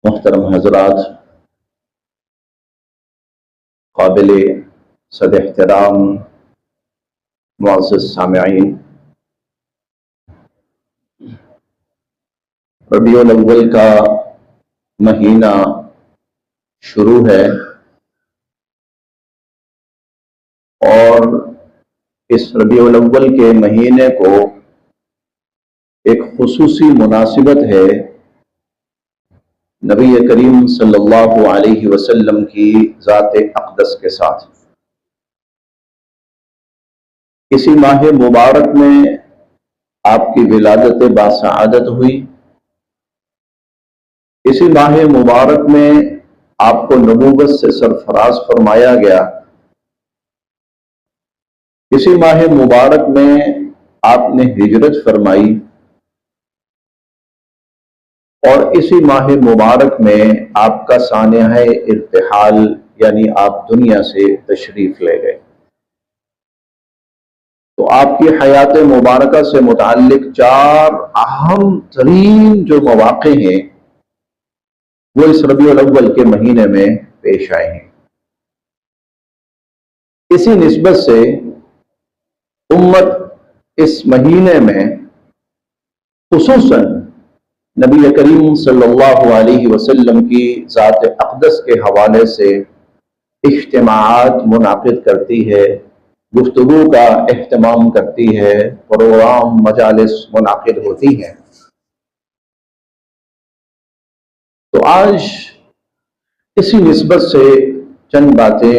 محترم حضرات، قابل صد احترام معزز سامعین، ربیع الاول کا مہینہ شروع ہے اور اس ربیع الاول کے مہینے کو ایک خصوصی مناسبت ہے نبی کریم صلی اللہ علیہ وسلم کی ذات اقدس کے ساتھ۔ اسی ماہ مبارک میں آپ کی ولادت باسعادت ہوئی، اسی ماہ مبارک میں آپ کو نبوت سے سرفراز فرمایا گیا، اسی ماہ مبارک میں آپ نے ہجرت فرمائی، اور اسی ماہ مبارک میں آپ کا سانحہ ارتحال یعنی آپ دنیا سے تشریف لے گئے۔ تو آپ کی حیات مبارکہ سے متعلق چار اہم ترین جو مواقع ہیں وہ اس ربیع الاول کے مہینے میں پیش آئے ہیں۔ اسی نسبت سے امت اس مہینے میں خصوصاً نبی کریم صلی اللہ علیہ وسلم کی ذات اقدس کے حوالے سے اجتماعات منعقد کرتی ہے، گفتگو کا اہتمام کرتی ہے، پروگرام مجالس منعقد ہوتی ہیں۔ تو آج اسی نسبت سے چند باتیں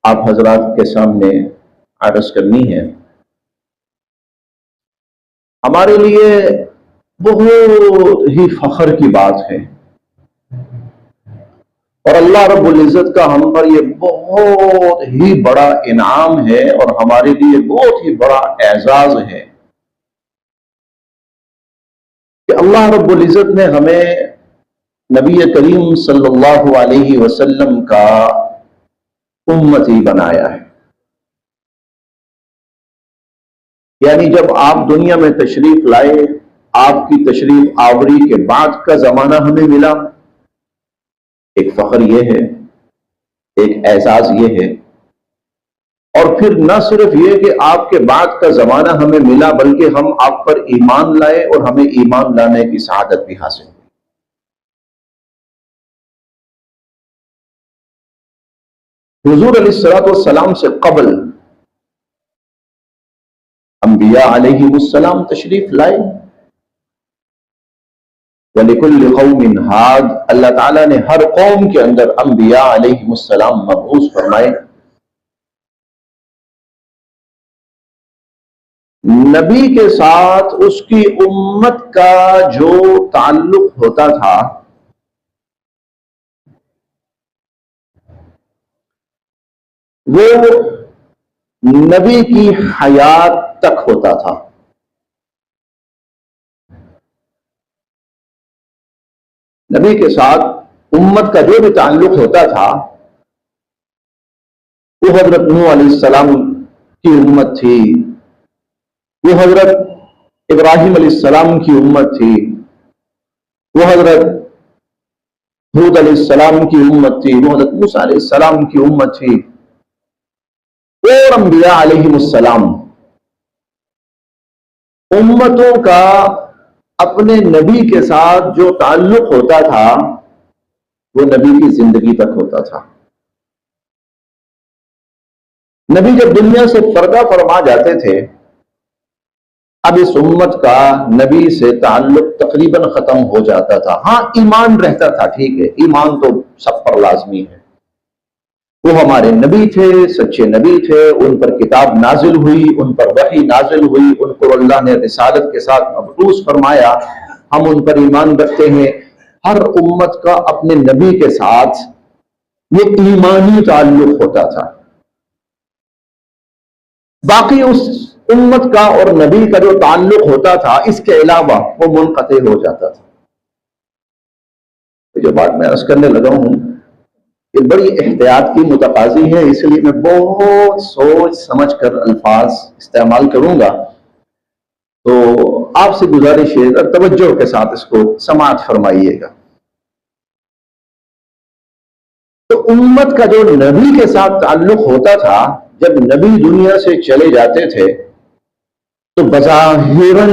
آپ حضرات کے سامنے عرض کرنی ہے۔ ہمارے لیے بہت ہی فخر کی بات ہے اور اللہ رب العزت کا ہم پر یہ بہت ہی بڑا انعام ہے اور ہمارے لیے بہت ہی بڑا اعزاز ہے کہ اللہ رب العزت نے ہمیں نبی کریم صلی اللہ علیہ وسلم کا امتی بنایا ہے۔ یعنی جب آپ دنیا میں تشریف لائے، آپ کی تشریف آوری کے بعد کا زمانہ ہمیں ملا، ایک فخر یہ ہے، ایک اعزاز یہ ہے، اور پھر نہ صرف یہ کہ آپ کے بعد کا زمانہ ہمیں ملا بلکہ ہم آپ پر ایمان لائے اور ہمیں ایمان لانے کی سعادت بھی حاصل ہوئی۔ حضور علیہ السلام سے قبل انبیاء علیہ السلام تشریف لائے، وَلِكُلِّ قَوْمٍ هَادٍ، اللہ تعالیٰ نے ہر قوم کے اندر انبیاء علیہ السلام مبعوث فرمائے۔ نبی کے ساتھ اس کی امت کا جو تعلق ہوتا تھا وہ نبی کی حیات تک ہوتا تھا۔ نبی کے ساتھ امت کا جو بھی تعلق ہوتا تھا وہ حضرت نوح علیہ السلام کی امت تھی، وہ حضرت ابراہیم علیہ السلام کی امت تھی، وہ حضرت ہود علیہ السلام کی امت تھی، وہ حضرت موسیٰ علیہ السلام کی امت تھی، اور انبیاء علیہ السلام۔ امتوں کا اپنے نبی کے ساتھ جو تعلق ہوتا تھا وہ نبی کی زندگی تک ہوتا تھا۔ نبی جب دنیا سے پردہ فرما جاتے تھے، اب اس امت کا نبی سے تعلق تقریباً ختم ہو جاتا تھا۔ ہاں ایمان رہتا تھا، ٹھیک ہے، ایمان تو سب پر لازمی ہے، وہ ہمارے نبی تھے، سچے نبی تھے، ان پر کتاب نازل ہوئی، ان پر وحی نازل ہوئی، ان کو اللہ نے رسالت کے ساتھ مبعوث فرمایا، ہم ان پر ایمان رکھتے ہیں۔ ہر امت کا اپنے نبی کے ساتھ یہ ایمانی تعلق ہوتا تھا، باقی اس امت کا اور نبی کا جو تعلق ہوتا تھا اس کے علاوہ وہ منقطع ہو جاتا تھا۔ جو بات میں عرض کرنے لگا ہوں یہ بڑی احتیاط کی متقاضی ہے، اس لیے میں بہت سوچ سمجھ کر الفاظ استعمال کروں گا، تو آپ سے گزارش ہے توجہ کے ساتھ اس کو سماعت فرمائیے گا۔ تو امت کا جو نبی کے ساتھ تعلق ہوتا تھا، جب نبی دنیا سے چلے جاتے تھے تو بظاہراً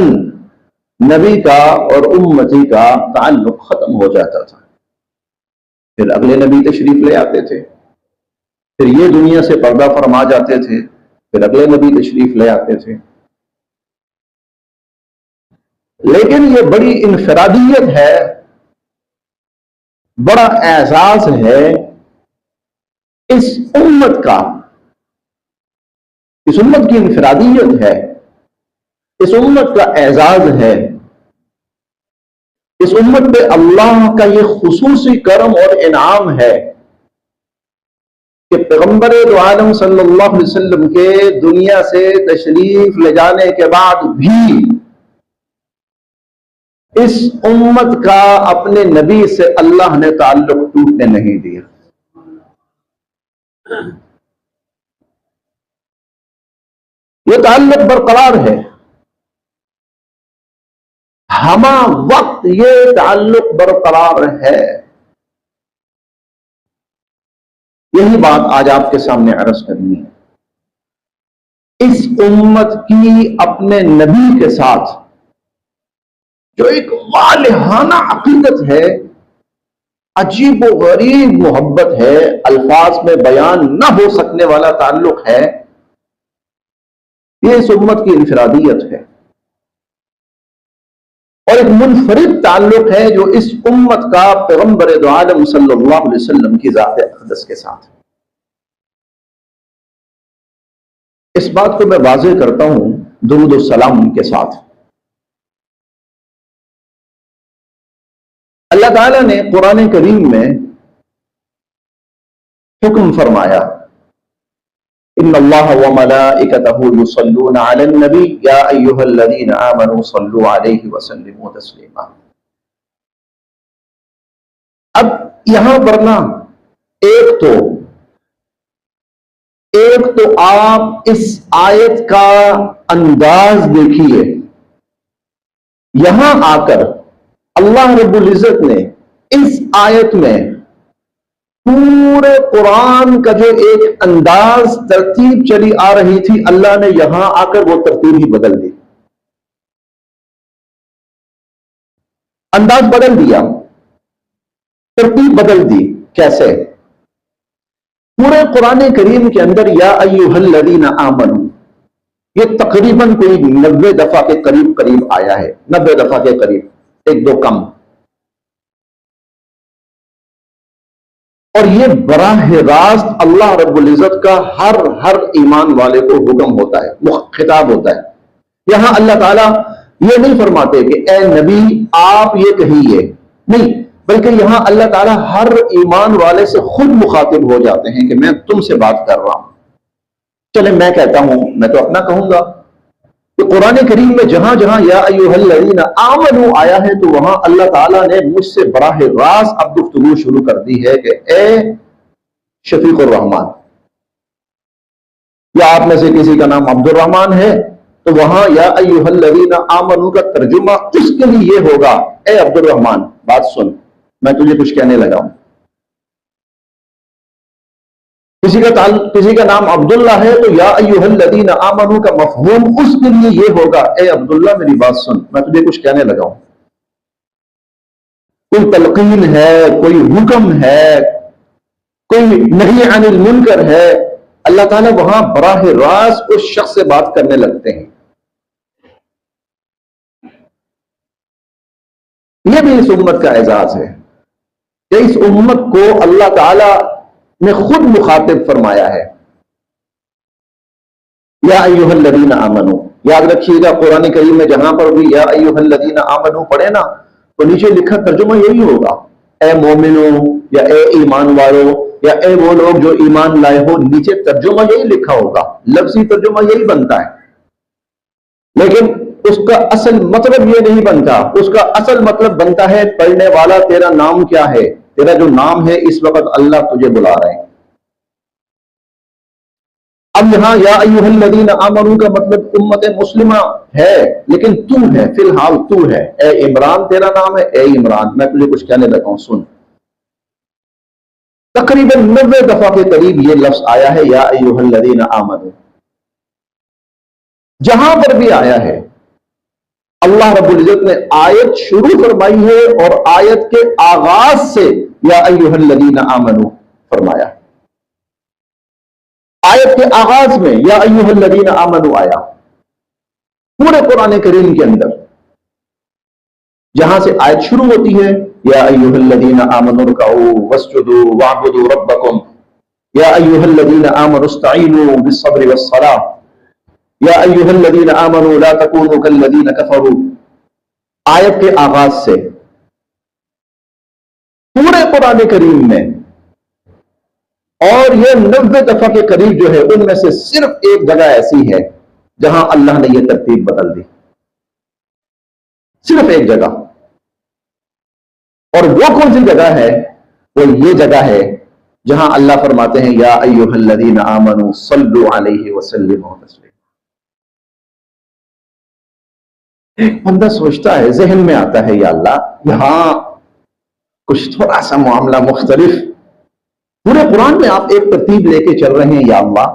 نبی کا اور امتی کا تعلق ختم ہو جاتا تھا. پھر اگلے نبی تشریف لے آتے تھے، پھر یہ دنیا سے پردہ فرما جاتے تھے، پھر اگلے نبی تشریف لے آتے تھے. لیکن یہ بڑی انفرادیت ہے، بڑا اعزاز ہے اس امت کا، اس امت کی انفرادیت ہے، اس امت کا اعزاز ہے، اس امت پہ اللہ کا یہ خصوصی کرم اور انعام ہے کہ پیغمبر دو عالم صلی اللہ علیہ وسلم کے دنیا سے تشریف لے جانے کے بعد بھی اس امت کا اپنے نبی سے اللہ نے تعلق ٹوٹنے نہیں دیا. یہ تعلق برقرار ہے، ہمہ وقت یہ تعلق برقرار ہے. یہی بات آج آپ کے سامنے عرض کرنی ہے. اس امت کی اپنے نبی کے ساتھ جو ایک والہانہ عقیدت ہے، عجیب و غریب محبت ہے، الفاظ میں بیان نہ ہو سکنے والا تعلق ہے، یہ اس امت کی انفرادیت ہے اور ایک منفرد تعلق ہے جو اس امت کا پیغمبر دو عالم صلی اللہ علیہ وسلم کی ذات اقدس کے ساتھ. اس بات کو میں واضح کرتا ہوں درود و سلام کے ساتھ. اللہ تعالیٰ نے قرآن کریم میں حکم فرمایا، ان اللہ وملائکتہ یصلون علی النبی یا ایھا الذین آمنوا صلوا علیہ وسلموا تسلیما. اب یہاں پر نا ایک تو آپ اس آیت کا انداز دیکھیے. یہاں آ کر اللہ رب العزت نے اس آیت میں پورے قرآن کا جو ایک انداز ترتیب چلی آ رہی تھی، اللہ نے یہاں آ کر وہ ترتیب ہی بدل دی، انداز بدل دیا، ترتیب بدل دی. کیسے؟ پورے قرآن کریم کے اندر یا ایھا الذین آمنوا یہ تقریباً کوئی 90 دفعہ کے قریب آیا ہے، 90 دفعہ کے قریب، ایک دو کم. اور یہ براہ راست اللہ رب العزت کا ہر ایمان والے کو حکم ہوتا ہے، خطاب ہوتا ہے. یہاں اللہ تعالیٰ یہ نہیں فرماتے کہ اے نبی آپ یہ کہیے، نہیں، بلکہ یہاں اللہ تعالیٰ ہر ایمان والے سے خود مخاطب ہو جاتے ہیں کہ میں تم سے بات کر رہا ہوں. چلے میں کہتا ہوں، میں تو اپنا کہوں گا کہ قرآن کریم میں جہاں جہاں یا ایھا الذین آمنوا آیا ہے تو وہاں اللہ تعالیٰ نے مجھ سے براہ راست اب گفتگو شروع کر دی ہے کہ اے شفیق الرحمان، یا آپ میں سے کسی کا نام عبد الرحمان ہے تو وہاں یا ایھا الذین آمنوا کا ترجمہ اس کے لیے یہ ہوگا، اے عبد الرحمان بات سن، میں تجھے کچھ کہنے لگا ہوں. کسی کا نام عبداللہ ہے تو یا ایھا الذین آمنوا کا مفہوم اس کے لیے یہ ہوگا، اے عبداللہ میری بات سن، میں تجھے کچھ کہنے لگا ہوں. کوئی تلقین ہے، کوئی حکم ہے، کوئی نہی عن المنکر ہے، اللہ تعالیٰ وہاں براہ راست اس شخص سے بات کرنے لگتے ہیں. یہ بھی اس امت کا اعزاز ہے کہ اس امت کو اللہ تعالیٰ نے خود مخاطب فرمایا ہے. یا ایھا الذین آمنوا، یاد رکھیے گا قرآن کریم میں جہاں پر بھی یا ایھا الذین آمنوا پڑھے نا تو نیچے لکھا ترجمہ یہی ہوگا، اے مومنوں یا اے ایمان والوں یا اے وہ لوگ جو ایمان لائے ہو. نیچے ترجمہ یہی لکھا ہوگا، لفظی ترجمہ یہی بنتا ہے، لیکن اس کا اصل مطلب یہ نہیں بنتا. اس کا اصل مطلب بنتا ہے پڑھنے والا تیرا نام کیا ہے، تیرا جو نام ہے اس وقت اللہ تجھے بلا رہے ہیں. اب یہاں یا ایھا الذین آمنوا کا مطلب امت مسلمہ ہے، لیکن تو ہے، فی الحال تو ہے. اے عمران تیرا نام ہے، اے عمران میں تجھے کچھ کہنے لگا ہوں سن. تقریباً 90 دفعہ کے قریب یہ لفظ آیا ہے یا ایھا الذین آمنوا. جہاں پر بھی آیا ہے اللہ رب العزت نے آیت شروع فرمائی ہے اور آیت کے آغاز سے یا ایھا الذین آمنوا فرمایا. آیت کے آغاز میں یا ایھا الذین آمنوا آیا. پورے قرآن کریم کے اندر جہاں سے آیت شروع ہوتی ہے یا ایھا الذین آمنوا ارکعوا واسجدوا واعبدوا ربکم یا ایھا الذین آمنوا استعینوا بالصبر والصلاۃ یا ایھا الذین آمنوا لا تکونوا کالذین کفروا. آیت کے آغاز سے پورے قرآن کریم میں اور یہ 90 دفعہ کے قریب جو ہے ان میں سے صرف ایک جگہ ایسی ہے جہاں اللہ نے یہ ترتیب بدل دی. صرف ایک جگہ. اور وہ کون سی جگہ ہے؟ وہ یہ جگہ ہے جہاں اللہ فرماتے ہیں یا ایھا الذین آمنوا صلوا علیہ وسلموا تسلیما. بندہ سوچتا ہے، ذہن میں آتا ہے یا اللہ یہاں کچھ تھوڑا سا معاملہ مختلف. پورے قرآن میں آپ ایک ترتیب لے کے چل رہے ہیں یا اللہ.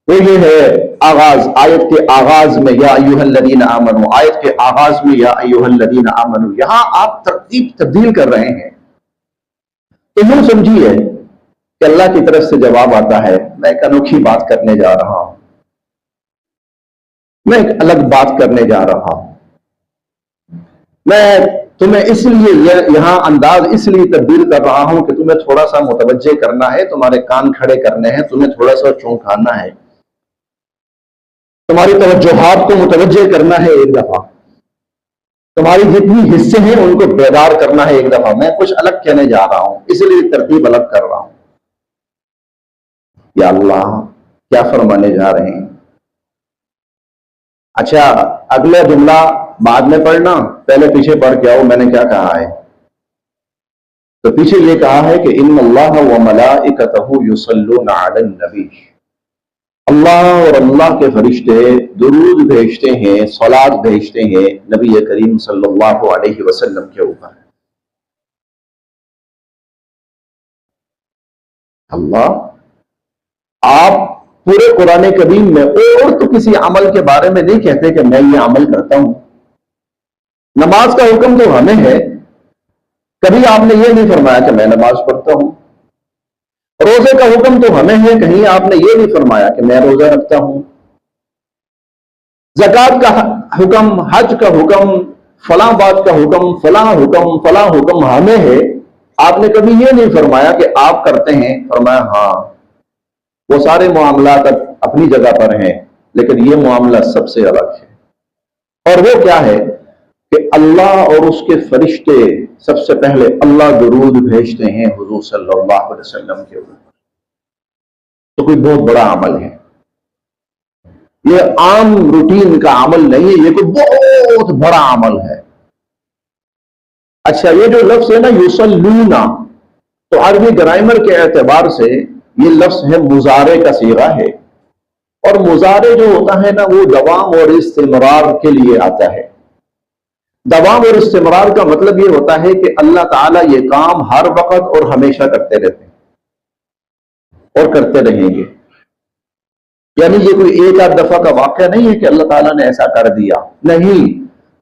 وہ یہ ہے آغاز، آیت کے آغاز میں یا ایھا الذین آمنوا، آیت کے آغاز میں یا ایھا الذین آمنوا. یہاں آپ ترتیب تبدیل کر رہے ہیں. تو یوں سمجھیے کہ اللہ کی طرف سے جواب آتا ہے میں ایک انوکھی بات کرنے جا رہا ہوں، میں ایک الگ بات کرنے جا رہا ہوں. میں تمہیں اس لیے یہاں انداز اس لیے تبدیل کر رہا ہوں کہ تمہیں تھوڑا سا متوجہ کرنا ہے، تمہارے کان کھڑے کرنے ہیں، تمہیں تھوڑا سا چونکانا ہے، تمہاری توجہات کو متوجہ کرنا ہے ایک دفعہ، تمہاری جتنی حصے ہیں ان کو بیدار کرنا ہے ایک دفعہ. میں کچھ الگ کہنے جا رہا ہوں اس لیے ترتیب الگ کر رہا ہوں. یا اللہ کیا فرمانے جا رہے ہیں؟ اچھا اگلا جملہ بعد میں پڑھنا، پہلے پیچھے پڑھ کے آؤ میں نے کیا کہا ہے. تو پیچھے یہ کہا ہے کہ ان اللہ وملائکتہ یصلون علی النبی. اللہ اور اللہ کے فرشتے درود بھیجتے ہیں، صلات بھیجتے ہیں نبی کریم صلی اللہ علیہ وسلم کے اوپر. اللہ آپ پورے قرآن کریم میں اور تو کسی عمل کے بارے میں نہیں کہتے کہ میں یہ عمل کرتا ہوں. نماز کا حکم تو ہمیں ہے، کبھی آپ نے یہ نہیں فرمایا کہ میں نماز پڑھتا ہوں. روزے کا حکم تو ہمیں ہے، کہیں آپ نے یہ نہیں فرمایا کہ میں روزہ رکھتا ہوں. زکوٰۃ کا حکم، حج کا حکم، فلاں بات کا حکم، فلاں حکم، فلاں حکم ہمیں ہے. آپ نے کبھی یہ نہیں فرمایا کہ آپ کرتے ہیں. فرمایا ہاں وہ سارے معاملات اپنی جگہ پر ہیں لیکن یہ معاملہ سب سے الگ ہے. اور وہ کیا ہے کہ اللہ اور اس کے فرشتے سب سے پہلے اللہ درود بھیجتے ہیں حضور صلی اللہ علیہ وسلم کے اوپر. تو کوئی بہت بڑا عمل ہے، یہ عام روٹین کا عمل نہیں ہے، یہ کوئی بہت بڑا عمل ہے. اچھا یہ جو لفظ ہے نا یصلون، تو عربی گرامر کے اعتبار سے یہ لفظ ہے مضارع کا صیغہ ہے. اور مضارع جو ہوتا ہے نا وہ دوام اور استمرار کے لیے آتا ہے. دوام اور استمرار کا مطلب یہ ہوتا ہے کہ اللہ تعالیٰ یہ کام ہر وقت اور ہمیشہ کرتے رہتے ہیں اور کرتے رہیں گے. یعنی یہ کوئی ایک آدھ دفعہ کا واقعہ نہیں ہے کہ اللہ تعالیٰ نے ایسا کر دیا، نہیں.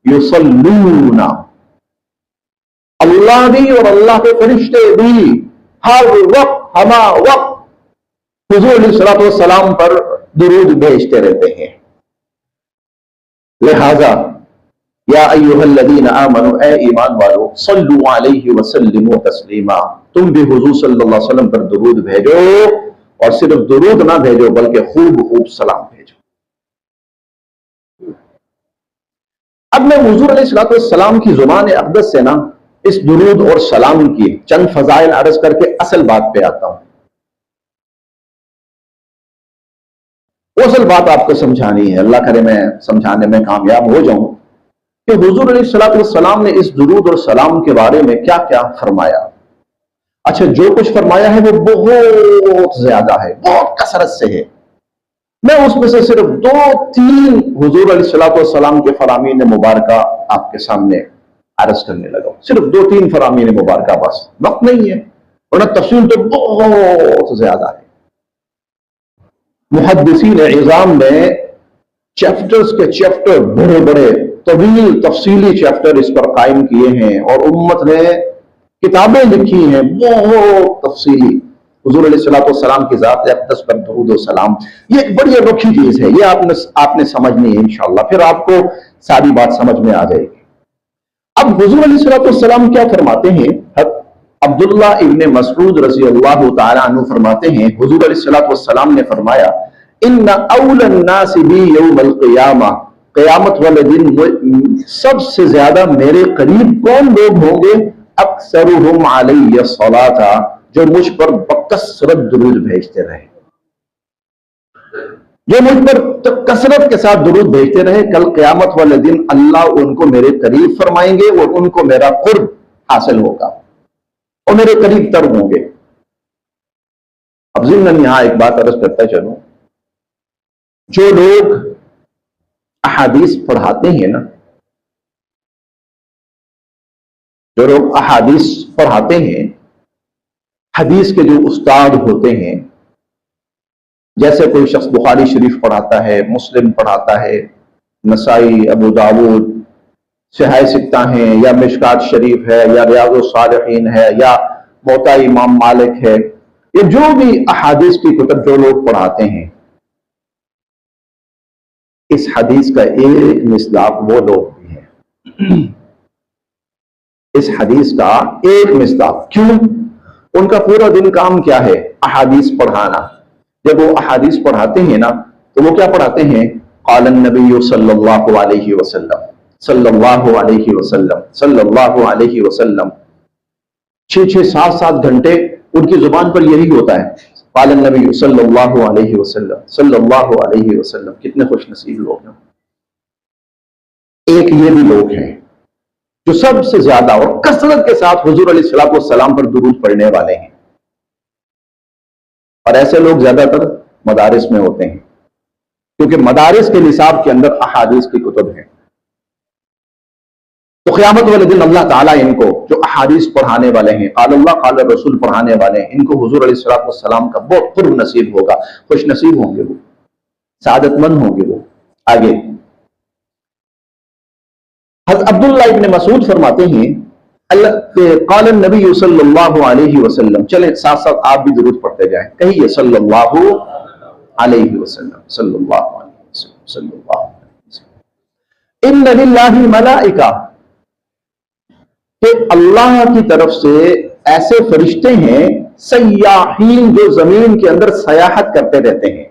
یصلون، اللہ بھی اور اللہ کے فرشتے بھی ہر وقت ہما وقت حضور علیہ الصلوۃ والسلام پر درود بھیجتے رہتے ہیں. لہذا یا ایھا الذین آمنوا، اے ایمان والو، صلوا علیہ وسلموا تسلیما، تم بھی حضور صلی اللہ علیہ وسلم پر درود بھیجو، اور صرف درود نہ بھیجو بلکہ خوب خوب سلام بھیجو. اب میں حضور علیہ الصلوۃ والسلام کی زبان اقدس سے نا اس درود اور سلام کی چند فضائل عرض کر کے اصل بات پہ آتا ہوں. اصل بات آپ کو سمجھانی ہے، اللہ کرے میں سمجھانے میں کامیاب ہو جاؤں کہ حضور علیہ الصلوۃ والسلام نے اس درود اور سلام کے بارے میں کیا کیا فرمایا. اچھا جو کچھ فرمایا ہے وہ بہت زیادہ ہے، بہت کثرت سے ہے. میں اس میں سے صرف 2-3 حضور علیہ الصلوۃ والسلام کے فرامین مبارکہ آپ کے سامنے عرض کرنے لگا. صرف 2-3 فرامین مبارکہ، بس وقت نہیں ہے. ورنہ تفصیل تو بہت زیادہ ہے. محدثین اعظام نے چیپٹرز کے چیپٹر بڑے بڑے طویل تفصیلی چیپٹر اس پر قائم کیے ہیں، اور امت نے کتابیں لکھی ہیں بہت تفصیلی. حضور علیہ الصلوۃ والسلام کی ذات اقدس پر درود و سلام، یہ ایک بڑی انوکھی چیز ہے، یہ آپ نے سمجھنی ہے انشاءاللہ، پھر آپ کو ساری بات سمجھ میں آ جائے گی. اب حضور علیہ الصلوۃ والسلام کیا فرماتے ہیں؟ عبداللہ ابن مسعود رضی اللہ تعالی عنہ فرماتے ہیں حضور علیہ الصلوۃ والسلام نے فرمایا ان اول الناس بی یوم القیامہ، قیامت والے دن سب سے زیادہ میرے قریب کون لوگ ہوں گے؟ اکثرهم علی الصلاۃ، جو مجھ پر بکثرت درود بھیجتے رہے، جو مجھ پر کثرت کے ساتھ درود بھیجتے رہے. کل قیامت والے دن اللہ ان کو میرے قریب فرمائیں گے اور ان کو میرا قرب حاصل ہوگا اور میرے قریب تر ہوں گے. اب ضمن یہاں ایک بات عرض کرتا چلوں، جو لوگ احادیث پڑھاتے ہیں نا، جو لوگ احادیث پڑھاتے ہیں، حدیث کے جو استاد ہوتے ہیں، جیسے کوئی شخص بخاری شریف پڑھاتا ہے، مسلم پڑھاتا ہے، نسائی، ابو داود، صحیح ستہ ہیں، یا مشکات شریف ہے، یا ریاض الصالحین ہے، یا موطا امام مالک ہے، یہ جو بھی احادیث کی کتب جو لوگ پڑھاتے ہیں، اس حدیث کا ایک مصداق وہ لوگ بھی ہیں. اس حدیث کا ایک مصداق. کیوں؟ ان کا پورا دن کام کیا ہے؟ احادیث پڑھانا. جب وہ احادیث پڑھاتے ہیں نا تو وہ کیا پڑھاتے ہیں؟ قال النبی صلی اللہ علیہ وسلم، صلی اللہ علیہ وسلم، صلی اللہ علیہ وسلم. 6-7 گھنٹے ان کی زبان پر یہی ہوتا ہے، قال النبی صلی اللہ علیہ وسلم، صلی اللہ علیہ وسلم. کتنے خوش نصیب لوگ ہیں. ایک یہ بھی لوگ ہیں جو سب سے زیادہ اور کثرت کے ساتھ حضور علیہ الصلوۃ والسلام پر درود پڑھنے والے ہیں، اور ایسے لوگ زیادہ تر مدارس میں ہوتے ہیں، کیونکہ مدارس کے نصاب کے اندر احادیث کی کتب ہیں. تو قیامت والے دن اللہ تعالیٰ ان کو جو احادیث پڑھانے والے ہیں، قال اللہ قال رسول پڑھانے والے ہیں، ان کو حضور علیہ الصلوۃ والسلام کا بہت قرب نصیب ہوگا، خوش نصیب ہوں گے، وہ سعادت مند ہوں گے. وہ آگے حضرت عبداللہ ابن مسعود فرماتے ہیں قال النبی صلی اللہ علیہ وسلم. چلیں ساتھ ساتھ آپ بھی درود پڑھتے جائیں، کہیے صلی اللہ علیہ وسلم، صلی اللہ علیہ وسلم، صلی اللہ علیہ وسلم. ان للہ ملائکہ، کہ اللہ کی طرف سے ایسے فرشتے ہیں سیاحین جو زمین کے اندر سیاحت کرتے رہتے ہیں.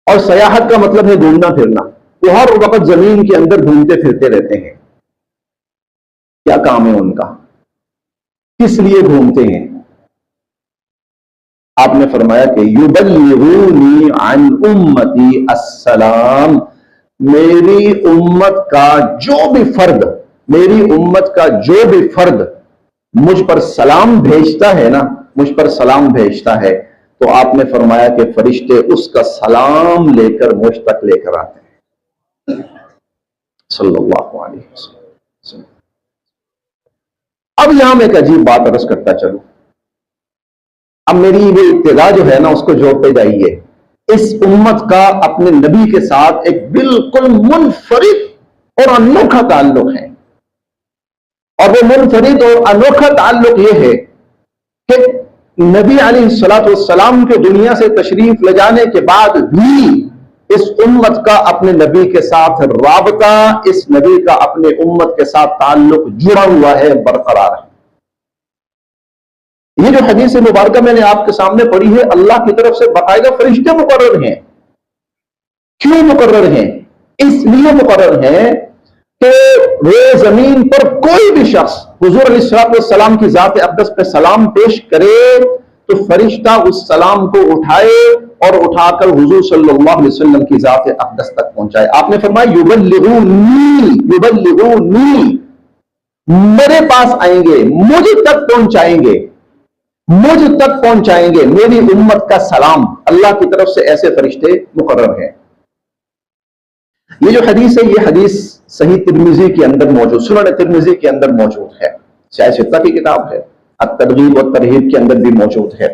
اور سیاحت کا مطلب ہے گھومنا پھرنا، وہ ہر وقت زمین کے اندر گھومتے پھرتے رہتے ہیں. کیا کام ہے ان کا؟ کس لیے گھومتے ہیں؟ آپ نے فرمایا کہ یبلغونی عن امتی السلام، میری امت کا جو بھی فرد، میری امت کا جو بھی فرد مجھ پر سلام بھیجتا ہے نا، مجھ پر سلام بھیجتا ہے، تو آپ نے فرمایا کہ فرشتے اس کا سلام لے کر مجھ تک لے کر آتے ہیں، صلی اللہ علیہ وسلم. اب یہاں میں ایک عجیب بات عرض کرتا چلوں. اب میری یہ ابتدا جو ہے نا اس کو جوڑتے جائیے. اس امت کا اپنے نبی کے ساتھ ایک بالکل منفرد اور انوکھا تعلق ہے، اور وہ منفرد اور انوکھا تعلق یہ ہے کہ نبی علیہ الصلوۃ والسلام کے دنیا سے تشریف لے جانے کے بعد بھی اس امت کا اپنے نبی کے ساتھ رابطہ، اس نبی کا اپنے امت کے ساتھ تعلق جڑا ہوا ہے، برقرار ہے. یہ جو حدیث مبارکہ میں نے آپ کے سامنے پڑھی ہے، اللہ کی طرف سے باقاعدہ فرشتے مقرر ہیں. کیوں مقرر ہیں؟ اس لیے مقرر ہیں کہ وہ زمین پر کوئی بھی شخص حضور علیہ الصلوۃ والسلام کی ذات اقدس پہ سلام پیش کرے تو فرشتہ اس سلام کو اٹھائے اور اٹھا کر حضور صلی اللہ علیہ وسلم کی ذات اقدس تک پہنچائے. آپ نے فرمایا یبلغونی، یبلغونی، میرے پاس آئیں گے، مجھ تک پہنچائیں گے، مجھ تک پہنچائیں گے میری امت کا سلام. اللہ کی طرف سے ایسے فرشتے مقرر ہیں. یہ جو حدیث ہے، یہ حدیث صحیح ترمذی کے اندر موجود، سنن ترمذی کے اندر موجود ہے، صحیح ستہ کی کتاب ہے. الترغیب و ترہیب کے اندر بھی موجود ہے۔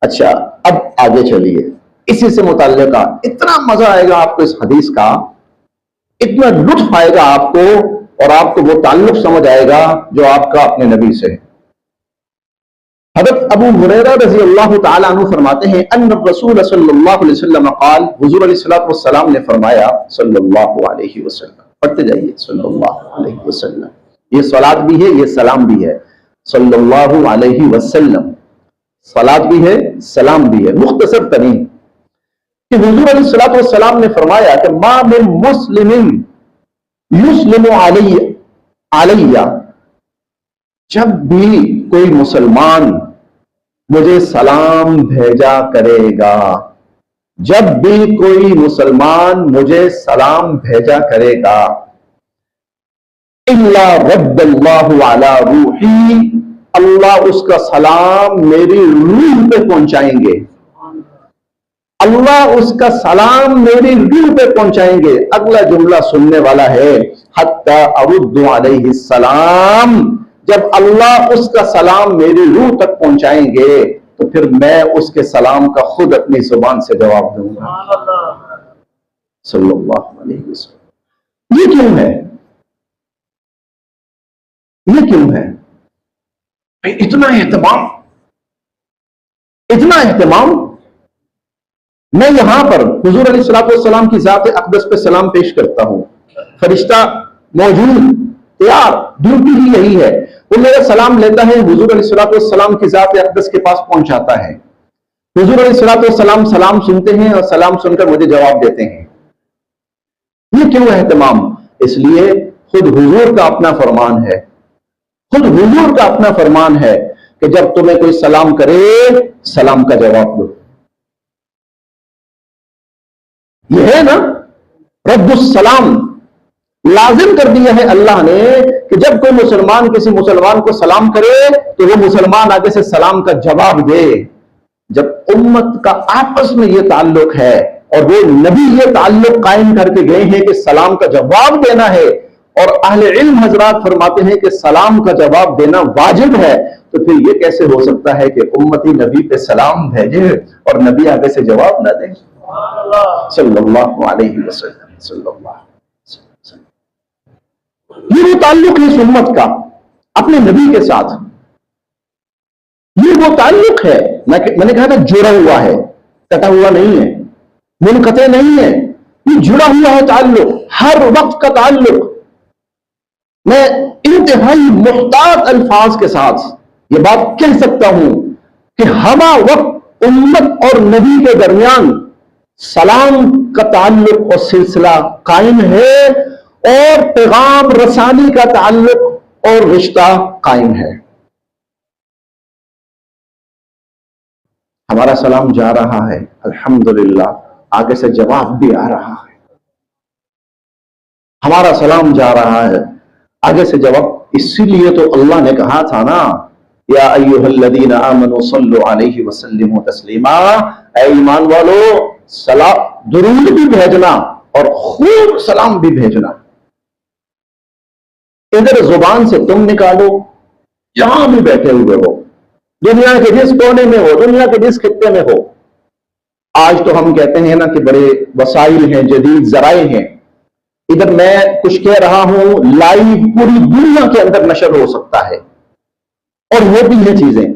اچھا، اب آگے چلیے، اسی سے متعلقہ اتنا مزہ آئے گا آپ کو اس حدیث کا، اتنا لطف آئے گا آپ کو، اور آپ کو وہ تعلق سمجھ آئے گا جو آپ کا اپنے نبی سے ہے۔ حضرت ابو ہریرہ رضی اللہ تعالیٰ عنہ فرماتے ہیں ان الرسول صلی اللہ علیہ وسلم قال، حضور علیہ السلام نے فرمایا صلی اللہ علیہ وسلم، پڑھتے جائیے صلی اللہ علیہ وسلم، یہ صلات بھی ہے یہ سلام بھی ہے، صلی اللہ علیہ وسلم، صلات بھی ہے سلام بھی ہے، مختصر ترین کہ حضور علیہ السلام نے فرمایا کہ ما من مسلم یسلم علیہ، جب بھی کوئی مسلمان مجھے سلام بھیجا کرے گا، جب بھی کوئی مسلمان مجھے سلام بھیجا کرے گا، الا رد اللہ علی روحی، اللہ اس کا سلام میری روح پہ پہنچائیں گے، اللہ اس کا سلام میری روح پہ پہنچائیں گے۔ اگلا جملہ سننے والا ہے حتی ارد علیہ السلام، جب اللہ اس کا سلام میری روح تک پہنچائیں گے تو پھر میں اس کے سلام کا خود اپنی زبان سے جواب دوں گا، صلی اللہ علیہ وسلم۔ یہ کیوں ہے؟ یہ کیوں ہے اتنا اہتمام؟ اتنا اہتمام، میں یہاں پر حضور علیہ السلام کی ذات اقدس پہ سلام پیش کرتا ہوں، فرشتہ موجود تیار، ڈیوٹی ہی یہی ہے، وہ میرا سلام لیتا ہے، حضور علیہ السلام کی ذات اقدس کے پاس پہنچاتا ہے، حضور علیہ السلام سلام سنتے ہیں اور سلام سن کر مجھے جواب دیتے ہیں۔ یہ کیوں اہتمام؟ اس لیے خود حضور کا اپنا فرمان ہے، خود حضور کا اپنا فرمان ہے کہ جب تمہیں کوئی سلام کرے سلام کا جواب دو۔ یہ ہے نا رد السلام، لازم کر دیا ہے اللہ نے کہ جب کوئی مسلمان کسی مسلمان کو سلام کرے تو وہ مسلمان آگے سے سلام کا جواب دے۔ جب امت کا آپس میں یہ تعلق ہے اور وہ نبی یہ تعلق قائم کر کے گئے ہیں کہ سلام کا جواب دینا ہے، اور اہل علم حضرات فرماتے ہیں کہ سلام کا جواب دینا واجب ہے، تو پھر یہ کیسے ہو سکتا ہے کہ امتی نبی پہ سلام بھیجے اور نبی آگے سے جواب نہ دے؟ صلی اللہ علیہ وسلم، صلی اللہ علیہ وسلم۔ یہ وہ تعلق ہے اس امت کا اپنے نبی کے ساتھ، یہ وہ تعلق ہے، میں نے کہا تھا جڑا ہوا ہے، کٹا ہوا نہیں ہے، منقطع نہیں ہے، یہ جڑا ہوا ہے تعلق، ہر وقت کا تعلق۔ میں انتہائی محتاط الفاظ کے ساتھ یہ بات کہہ سکتا ہوں کہ ہمہ وقت امت اور نبی کے درمیان سلام کا تعلق اور سلسلہ قائم ہے، اور پیغام رسانی کا تعلق اور رشتہ قائم ہے۔ ہمارا سلام جا رہا ہے، الحمدللہ، آگے سے جواب بھی آ رہا ہے۔ ہمارا سلام جا رہا ہے، آگے سے جواب، اسی لیے تو اللہ نے کہا تھا نا یا ایھا الذین آمنوا صلوا علیہ وسلموا تسلیما، اے ایمان والو سلام، درود بھی بھیجنا اور خوب سلام بھی بھیجنا۔ ادھر زبان سے تم نکالو، جہاں بھی بیٹھے ہوئے ہو، دنیا کے جس کونے میں ہو، دنیا کے جس خطے میں ہو۔ آج تو ہم کہتے ہیں نا کہ بڑے وسائل ہیں، جدید ذرائع ہیں، ادھر میں کچھ کہہ رہا ہوں لائیو پوری دنیا کے اندر نشر ہو سکتا ہے، اور ہوتی ہیں چیزیں۔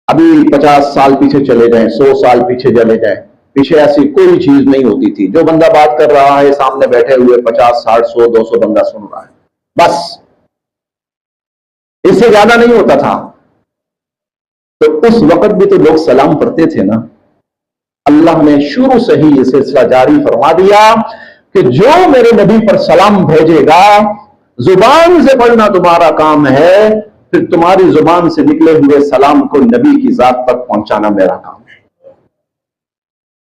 ابھی 50 سال پیچھے چلے جائیں، 100 سال پیچھے چلے جائیں، پیچھے ایسی کوئی چیز نہیں ہوتی تھی، جو بندہ بات کر رہا ہے سامنے بیٹھے ہوئے 50 60 100 200 بندہ سن رہا ہے، بس، اس سے زیادہ نہیں ہوتا تھا۔ تو اس وقت بھی تو لوگ سلام پڑھتے تھے نا۔ اللہ نے شروع سے ہی یہ سلسلہ جاری فرما دیا کہ جو میرے نبی پر سلام بھیجے گا، زبان سے پڑھنا تمہارا کام ہے، پھر تمہاری زبان سے نکلے ہوئے سلام کو نبی کی ذات تک پہنچانا میرا کام ہے۔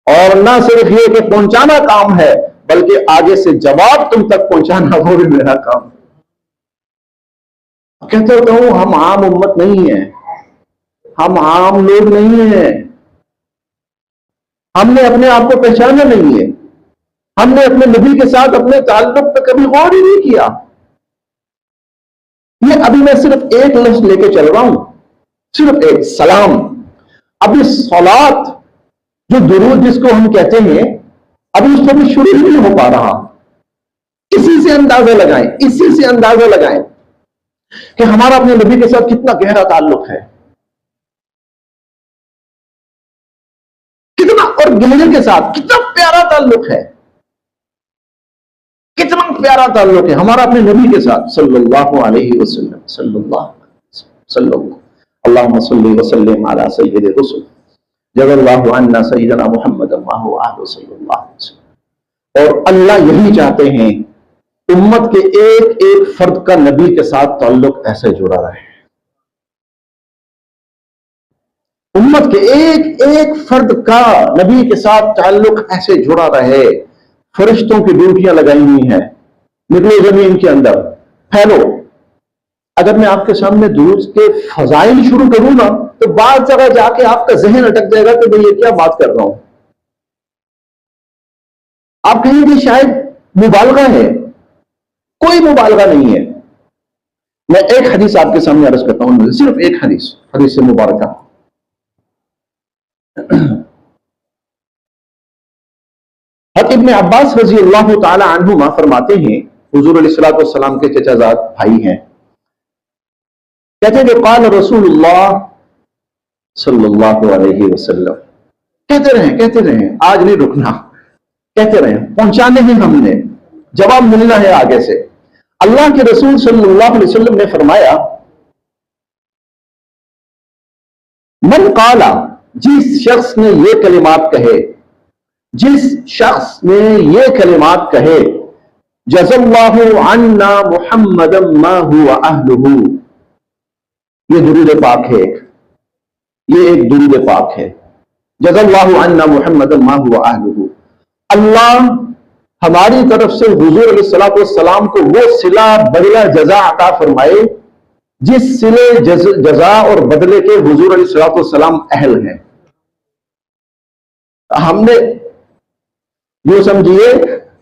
اور نہ صرف یہ کہ پہنچانا کام ہے، بلکہ آگے سے جواب تم تک پہنچانا وہ بھی میرا کام ہے۔ کہتے ہوتا ہوں ہم عام امت نہیں ہیں، ہم عام لوگ نہیں ہیں، ہم نے اپنے آپ کو پہچانا نہیں ہے، ہم نے اپنے نبی کے ساتھ اپنے تعلق پہ کبھی غور ہی نہیں کیا۔ یہ ابھی میں صرف ایک لفظ لے کے چل رہا ہوں، صرف ایک سلام. ابھی صلات جو درود جس کو ہم کہتے ہیں، ابھی اس کو بھی شروع ہی نہیں ہو پا رہا. اسی سے اندازہ لگائیں، اسی سے اندازہ لگائیں کہ ہمارا اپنے نبی کے ساتھ کتنا گہرا تعلق ہے، کتنا، اور گہرے کے ساتھ کتنا پیارا تعلق ہے، کتنا پیارا تعلق ہے ہمارا اپنے نبی کے ساتھ صلی اللہ علیہ وسلم. صلی اللہ صلی اللہ اللہم صلی وسلم علی سید الرسل جزا اللہ عنا سیدنا محمد اللہ علیہ وسلم. اور اللہ یہی چاہتے ہیں امت کے ایک ایک فرد کا نبی کے ساتھ تعلق ایسے جڑا رہے، امت کے ایک ایک فرد کا نبی کے ساتھ تعلق ایسے جڑا رہے. فرشتوں کی ڈیوٹیاں لگائی ہوئی ہیں، نکلو زمین کے اندر پھیلو. اگر میں آپ کے سامنے درود کے فضائل شروع کروں نا تو بعض جگہ جا کے آپ کا ذہن اٹک جائے گا کہ میں یہ کیا بات کر رہا ہوں. آپ کہیں گے شاید مبالغہ ہے، کوئی مبالغہ نہیں ہے. میں ایک حدیث آپ کے سامنے عرض کرتا ہوں، صرف ایک حدیث سے مبارکہ. حضرت ابن عباس رضی اللہ تعالی عنہما فرماتے ہیں، حضور علیہ الصلوۃ والسلام کے چچا زاد بھائی ہیں، کہتے ہیں کہ قال رسول اللہ صلی اللہ علیہ وسلم. کہتے رہیں آج نہیں رکنا، کہتے رہیں، پہنچانے ہیں ہم نے، جواب ملنا ہے آگے سے. اللہ کے رسول صلی اللہ علیہ وسلم نے فرمایا من قالا، جس شخص نے یہ کلمات کہے، جس شخص نے یہ کلمات کہے، جزا اللہ عنا محمد ما هو اہلہ، یہ درود پاک ہے، یہ ایک درود پاک ہے. جزا اللہ عنا محمد ما هو اہلہ، اللہ ہماری طرف سے حضور علیہ الصلوۃ والسلام کو وہ صلہ بدلہ جزا عطا فرمائے جس صلے جزا اور بدلے کے حضور علیہ الصلوۃ والسلام اہل ہیں. ہم نے یوں سمجھیے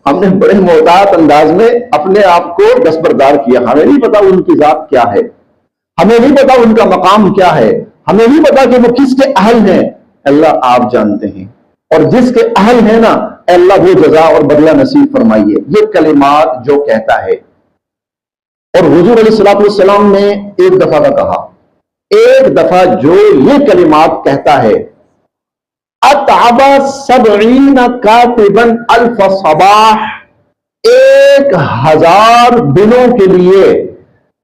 ہم نے بڑے محتاط انداز میں اپنے آپ کو دستبردار کیا. ہمیں نہیں پتا ان کی ذات کیا ہے، ہمیں نہیں پتا ان کا مقام کیا ہے، ہمیں نہیں پتا کہ وہ کس کے اہل ہیں. اللہ آپ جانتے ہیں، اور جس کے اہل ہیں نا اللہ وہ جزا اور بدلہ نصیب فرمائیے. یہ کلمات جو کہتا ہے، اور حضور علیہ الصلوۃ والسلام نے ایک دفعہ کا کہا، ایک دفعہ جو یہ کلمات کہتا ہے، اتعب 70 کاتبا الف صباح، 1000 دنوں کے لیے،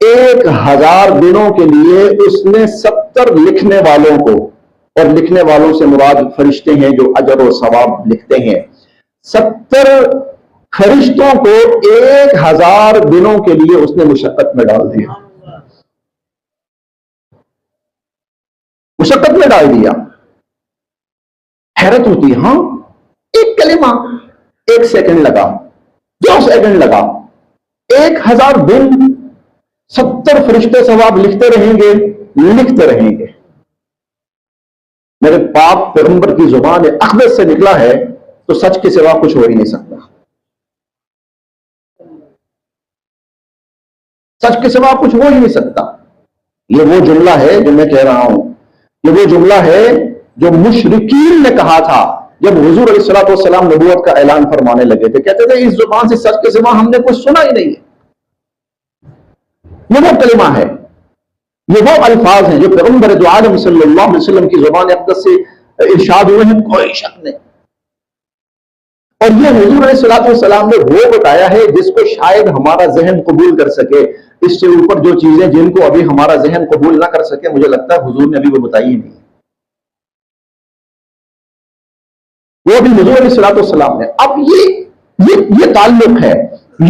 1000 دنوں کے لیے اس نے 70 لکھنے والوں کو، اور لکھنے والوں سے مراد فرشتے ہیں جو اجر و ثواب لکھتے ہیں، 70 فرشتوں کو 1000 دنوں کے لیے اس نے مشقت میں ڈال دیا، مشقت میں ڈال دیا. حیرت ہوتی ہے، ہاں ایک کلمہ 1 سیکنڈ لگا، 2 سیکنڈ لگا، 1000 دن 70 فرشتے ثواب لکھتے رہیں گے، لکھتے رہیں گے. میرے پاک پیغمبر کی زبان اقدس سے نکلا ہے تو سچ کے سوا کچھ ہو ہی نہیں سکتا، سچ کے سوا کچھ ہو ہی نہیں سکتا. یہ وہ جملہ ہے جو میں کہہ رہا ہوں، یہ وہ جملہ ہے جو مشرکین نے کہا تھا جب حضور علیہ الصلوۃ والسلام نبوت کا اعلان فرمانے لگے تھے. کہتے تھے اس زبان سے سچ کے سوا ہم نے کچھ سنا ہی نہیں ہے. یہ وہ کلمہ ہے، یہ وہ الفاظ ہیں جو پیغمبر دو عالم صلی اللہ علیہ وسلم کی زبان اقدس سے ارشاد ہوئے ہیں، کوئی شک نہیں. اور یہ حضور علیہ الصلوۃ والسلام نے وہ بتایا ہے جس کو شاید ہمارا ذہن قبول کر سکے. اس سے اوپر جو چیزیں جن کو ابھی ہمارا ذہن قبول نہ کر سکے، مجھے لگتا ہے حضور نے ابھی وہ بتائی ہی نہیں، وہ بھی حضور علیہ الصلوۃ والسلام نے. اب یہ تعلق ہے،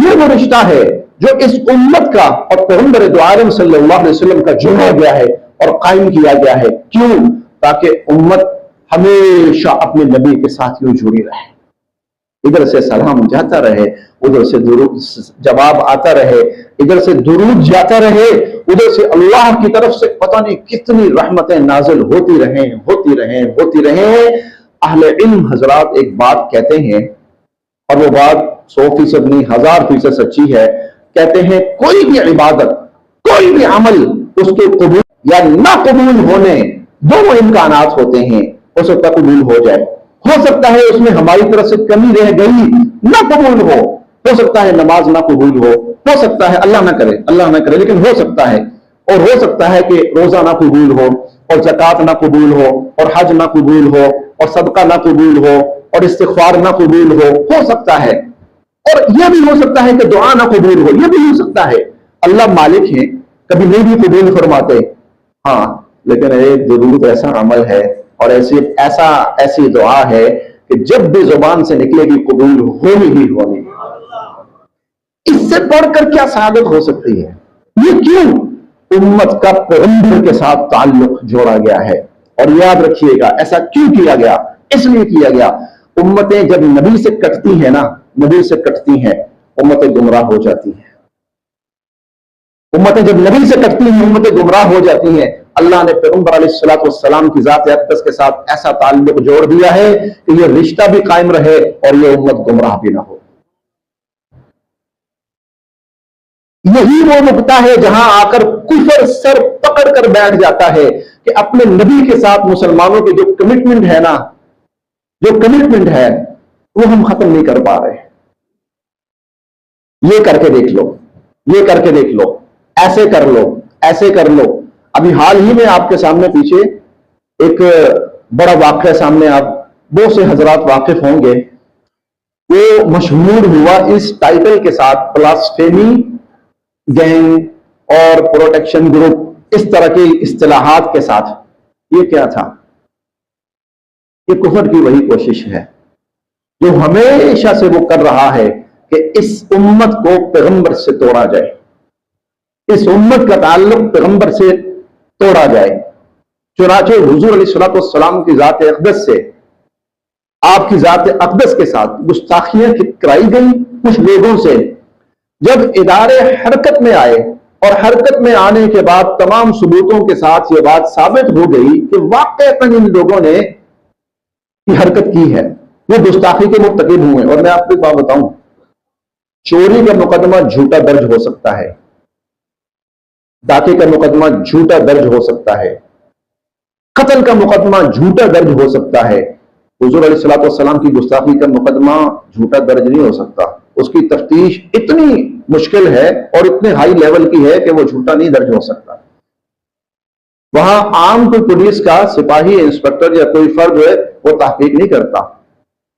یہ وہ رشتہ ہے جو اس امت کا اور پیغمبر دو عالم صلی اللہ علیہ وسلم کا جوڑا گیا ہے اور قائم کیا گیا ہے. کیوں؟ تاکہ امت ہمیشہ اپنے نبی کے ساتھ یوں جڑی رہے، ادھر سے سلام جاتا رہے، ادھر سے درود جواب آتا رہے، ادھر سے درود جاتا رہے، ادھر سے اللہ کی طرف سے پتہ نہیں کتنی رحمتیں نازل ہوتی رہیں ہوتی رہیں ہوتی رہیں. اہل علم حضرات ایک بات کہتے ہیں، اور وہ بات 100% نہیں 1000% سچی ہے. کہتے ہیں کوئی بھی کوئی بھی عمل اس کے قبول یا نہ قبول ہونے دونوں امکانات ہوتے ہیں، اسے قبول ہو جائے۔ ہو سکتا ہے اس میں ہماری طرف سے کمی رہ گئی، نہ قبول ہو سکتا ہے نماز نہ قبول ہو سکتا ہے اللہ نہ کرے لیکن ہو سکتا ہے، اور ہو سکتا ہے کہ روزہ نہ قبول ہو، اور زکوٰۃ نہ قبول ہو، اور حج نہ قبول ہو، اور صدقہ نہ قبول ہو، اور استغفار نہ قبول ہو سکتا ہے۔ اور یہ بھی ہو سکتا ہے کہ دعا نہ قبول ہو، یہ بھی ہو سکتا ہے۔ اللہ مالک ہیں، کبھی نہیں بھی قبول فرماتے، ہاں لیکن ایک ضرور ایسا عمل ہے اور ایسی دعا ہے کہ جب بھی زبان سے نکلے گی قبول ہونی ہی ہونی۔ اس سے بڑھ کر کیا سعادت ہو سکتی ہے؟ یہ کیوں؟ امت کا پیغمبر کے ساتھ تعلق جوڑا گیا ہے۔ اور یاد رکھیے گا ایسا کیوں کیا گیا؟ اس لیے کیا گیا، امتیں جب نبی سے کٹتی ہیں نا، نبی سے کٹتی ہیں، امتیں گمراہ ہو جاتی ہیں۔ امتیں جب نبی سے کٹتی ہیں، امتیں گمراہ ہو جاتی ہیں۔ اللہ نے پیغمبر علیہ الصلوۃ والسلام کی ذات اقدس کے ساتھ ایسا تعلق جوڑ دیا ہے کہ یہ رشتہ بھی قائم رہے اور یہ امت گمراہ بھی نہ ہو۔ یہی وہ نقطہ ہے جہاں آ کر کفر سر پکڑ کر بیٹھ جاتا ہے کہ اپنے نبی کے ساتھ مسلمانوں کی جو کمٹمنٹ ہے نا، جو کمٹمنٹ ہے وہ ہم ختم نہیں کر پا رہے۔ یہ کر کے دیکھ لو، یہ کر کے دیکھ لو، ایسے کر لو، ایسے کر لو۔ ابھی حال ہی میں آپ کے سامنے پیچھے ایک بڑا واقعہ سامنے آپ بہت سے حضرات واقف ہوں گے، وہ مشہور ہوا اس ٹائٹل کے ساتھ، بلاسفیمی گینگ اور پروٹیکشن گروپ، اس طرح کی اصطلاحات کے ساتھ۔ یہ کیا تھا؟ یہ کفر کی وہی کوشش ہے جو ہمیشہ سے وہ کر رہا ہے کہ اس امت کو پیغمبر سے توڑا جائے، اس امت کا تعلق پیغمبر سے توڑا جائے۔ چنانچہ حضور علیہ الصلوۃ والسلام کی ذات اقدس سے، آپ کی ذات اقدس کے ساتھ گستاخیاں کرائی گئی کچھ لوگوں سے۔ جب ادارے حرکت میں آئے اور حرکت میں آنے کے بعد تمام ثبوتوں کے ساتھ یہ بات ثابت ہو گئی کہ واقعتاً ان لوگوں نے یہ حرکت کی ہے، وہ گستاخی کے مرتکب ہوئے۔ اور میں آپ کو ایک بات بتاؤں، چوری کا مقدمہ جھوٹا درج ہو سکتا ہے، ڈاکے کا مقدمہ جھوٹا درج ہو سکتا ہے، قتل کا مقدمہ جھوٹا درج ہو سکتا ہے۔ حضور علیہ الصلوۃ والسلام کی گستاخی کا مقدمہ جھوٹا درج نہیں ہو سکتا، اس کی تفتیش اتنی مشکل ہے اور اتنے ہائی لیول کی ہے کہ وہ جھوٹا نہیں درج ہو سکتا۔ وہاں عام کوئی پولیس کا سپاہی، انسپکٹر یا کوئی فرد ہے وہ تحقیق نہیں کرتا،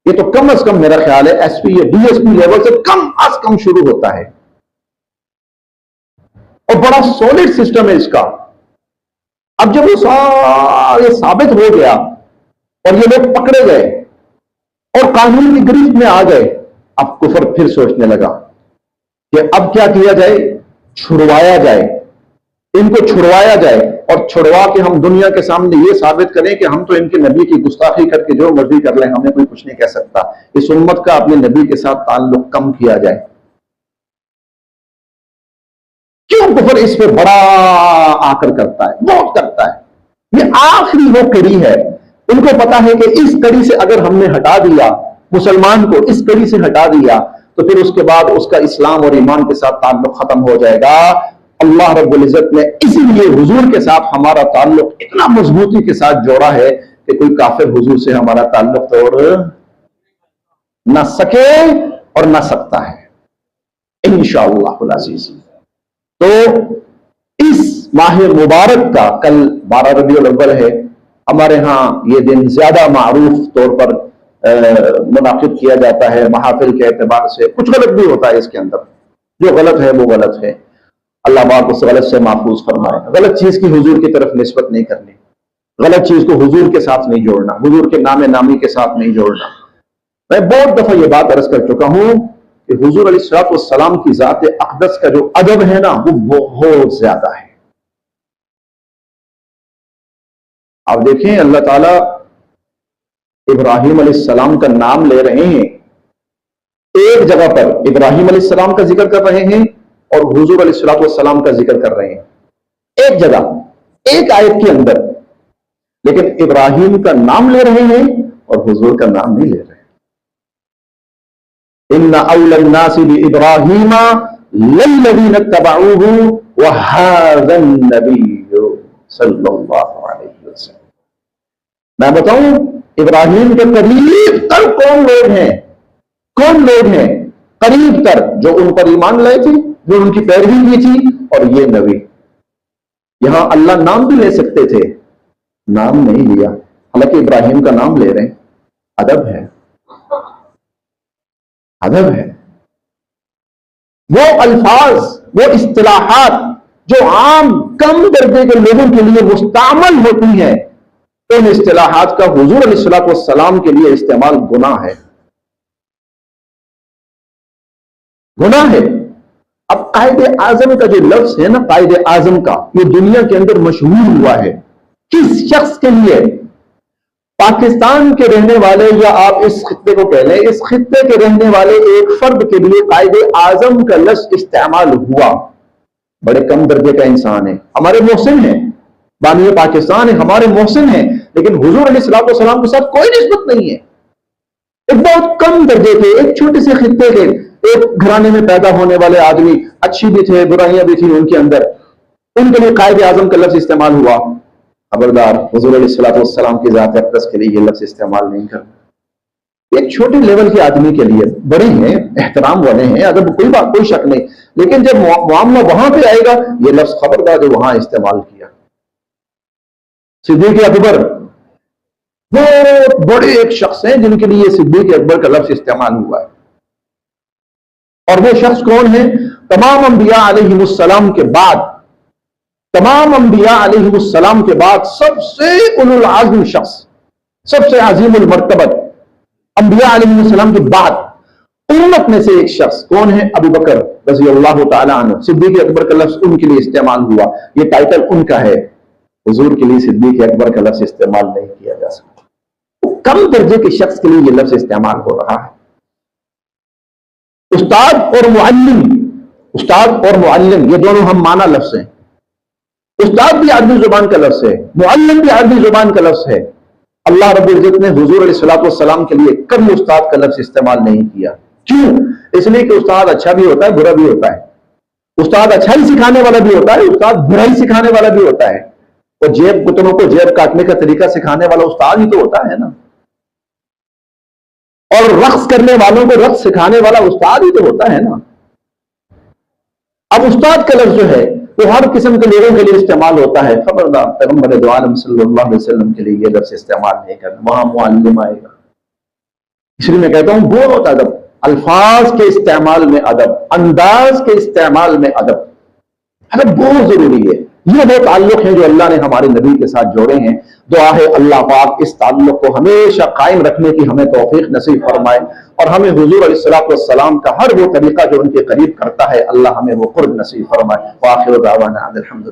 یہ تو کم از کم میرا خیال ہے ایس پی یا ڈی ایس پی لیول سے کم از کم شروع ہوتا ہے، اور بڑا سولڈ سسٹم ہے اس کا۔ اب جب یہ ثابت ہو گیا اور یہ لوگ پکڑے گئے اور قانون کی گرفت میں آ گئے، اب کفر پھر سوچنے لگا کہ اب کیا کیا جائے، چھڑوایا جائے، ان کو چھڑوایا جائے، اور چھڑوا کے ہم دنیا کے سامنے یہ ثابت کریں کہ ہم تو ان کے نبی کی گستاخی کر کے جو مرضی کر لیں، ہمیں کوئی کچھ نہیں کہہ سکتا۔ اس امت کا اپنے نبی کے ساتھ تعلق کم کیا جائے۔ کیوں کفر اس پہ بڑا آ کر کرتا ہے، بہت کرتا ہے۔ یہ آخری وہ کڑی ہے، ان کو پتا ہے کہ اس کڑی سے اگر ہم نے ہٹا دیا مسلمان کو، اس کڑی سے ہٹا دیا تو پھر اس کے بعد اس کا اسلام اور ایمان کے ساتھ تعلق ختم ہو جائے گا۔ اللہ رب العزت نے اسی لیے حضور کے ساتھ ہمارا تعلق اتنا مضبوطی کے ساتھ جوڑا ہے کہ کوئی کافر حضور سے ہمارا تعلق توڑ نہ سکے اور نہ سکتا ہے انشاءاللہ العزیز۔ تو اس ماہ مبارک کا کل 12 ربیع الاول ہے، ہمارے ہاں یہ دن زیادہ معروف طور پر منعقد کیا جاتا ہے محافل کے اعتبار سے۔ کچھ غلط بھی ہوتا ہے اس کے اندر، جو غلط ہے وہ غلط ہے، اللہ پاک اس غلط سے محفوظ فرمائے۔ غلط چیز کی حضور کی طرف نسبت نہیں کرنی، غلط چیز کو حضور کے ساتھ نہیں جوڑنا، حضور کے نام نامی کے ساتھ نہیں جوڑنا۔ میں بہت دفعہ یہ بات عرض کر چکا ہوں کہ حضور علیہ الصلوۃ والسلام کی ذات اقدس کا جو ادب ہے نا وہ بہت زیادہ ہے۔ آپ دیکھیں اللہ تعالیٰ ابراہیم علیہ السلام کا نام لے رہے ہیں، ایک جگہ پر ابراہیم علیہ السلام کا ذکر کر رہے ہیں اور حضور علیہ الصلوۃ والسلام کا ذکر کر رہے ہیں، ایک جگہ ایک آیت کے اندر، لیکن ابراہیم کا نام لے رہے ہیں اور حضور کا نام نہیں لے رہے۔ ان اول الناس بابراہیم للذین اتبعوہ وَهَذَا النَّبِيُّ صلی اللہ علیہ وسلم. میں بتاؤں ابراہیم کے قریب تر کون لوگ ہیں؟ کون لوگ ہیں قریب تر؟ جو ان پر ایمان لائے تھے، جو ان کی پیروی کی تھی، اور یہ نبی. یہاں اللہ نام بھی لے سکتے تھے، نام نہیں لیا، حالانکہ ابراہیم کا نام لے رہے ہیں. ادب ہے، ادب ہے. وہ الفاظ، وہ اصطلاحات جو عام کم درجے کے لوگوں کے لیے مستعمل ہوتی ہیں، ان اصطلاحات کا حضور علیہ الصلوۃ والسلام کے لیے استعمال گناہ ہے، گناہ ہے. اب قائد اعظم کا جو لفظ ہے نا، قائد اعظم کا، یہ دنیا کے اندر مشہور ہوا ہے. کس شخص کے لیے؟ پاکستان کے رہنے والے، یا آپ اس خطے کو کہہ لیں، اس خطے کے رہنے والے ایک فرد کے لیے قائد اعظم کا لفظ استعمال ہوا. بڑے کم درجے کا انسان ہے، ہمارے محسن ہیں، بانی پاکستان ہے، ہمارے محسن ہیں، لیکن حضور علیہ الصلوۃ والسلام کے ساتھ کوئی نسبت نہیں ہے. ایک بہت کم درجے کے، ایک چھوٹے سے خطے کے، ایک گھرانے میں پیدا ہونے والے آدمی، اچھی بھی تھے برائیاں بھی تھیں ان کے اندر، ان کے لیے قائد اعظم کا لفظ استعمال ہوا. خبردار، حضور علیہ الصلوۃ والسلام کی ذات اقدس کے لیے یہ لفظ استعمال نہیں کرنا. ایک چھوٹے لیول کے آدمی کے لیے، بڑے ہیں، احترام والے ہیں، ادب، کوئی بات، کوئی شک نہیں، لیکن جب معاملہ وہاں پہ آئے گا، یہ لفظ خبردار جو وہاں استعمال کیا. صدیق اکبر بہت بڑے ایک شخص ہیں جن کے لیے صدیق اکبر کا لفظ استعمال ہوا ہے. اور وہ شخص کون ہے؟ تمام انبیاء علیہ السلام کے بعد، تمام انبیاء علیہ السلام کے بعد سب سے اولو العزم شخص، سب سے عظیم المرتبت، انبیاء علیہ السلام کے بعد امت میں سے ایک شخص کون ہے؟ ابو بکر رضی اللہ تعالی عنہ. صدیق اکبر کا لفظ ان کے لیے استعمال ہوا، یہ ٹائٹل ان کا ہے. حضور کے لیے صدیق اکبر کا لفظ استعمال نہیں کیا جا سکتا. کم درجے کے شخص کے لیے یہ لفظ استعمال ہو رہا ہے. استاد اور معلم، استاد اور معلم یہ دونوں ہم معنی لفظ ہیں. استاد بھی عربی زبان کا لفظ ہے، معلم بھی عربی زبان کا لفظ ہے. اللہ رب العزت نے حضور علیہ الصلوۃ والسلام کے لیے کبھی استاد کا لفظ استعمال نہیں کیا. کیوں؟ اس لیے کہ استاد اچھا بھی ہوتا ہے، برا بھی ہوتا ہے. استاد اچھائی سکھانے والا بھی ہوتا ہے، استاد برائی سکھانے والا بھی ہوتا ہے. اور جیب کتنوں کو جیب کاٹنے کا طریقہ سکھانے والا استاد ہی تو ہوتا ہے نا. اور رقص کرنے والوں کو رقص سکھانے والا استاد ہی تو ہوتا ہے نا. اب استاد کا لفظ جو ہے وہ ہر قسم کے لوگوں کے لیے استعمال ہوتا ہے. خبردار، پیغمبر دو عالم صلی اللہ علیہ وسلم کے لیے یہ لفظ استعمال نہیں کرنا، وہاں معلم آئے گا. اس لیے میں کہتا ہوں بہت ادب، الفاظ کے استعمال میں ادب، انداز کے استعمال میں ادب، ادب بہت ضروری ہے. یہ وہ تعلق ہیں جو اللہ نے ہمارے نبی کے ساتھ جوڑے ہیں. دعا ہے اللہ پاک اس تعلق کو ہمیشہ قائم رکھنے کی ہمیں توفیق نصیب فرمائے، اور ہمیں حضور علیہ الصلوۃ والسلام کا ہر وہ طریقہ جو ان کے قریب کرتا ہے، اللہ ہمیں وہ قرب نصیب فرمائے. وآخر دعوانا الحمد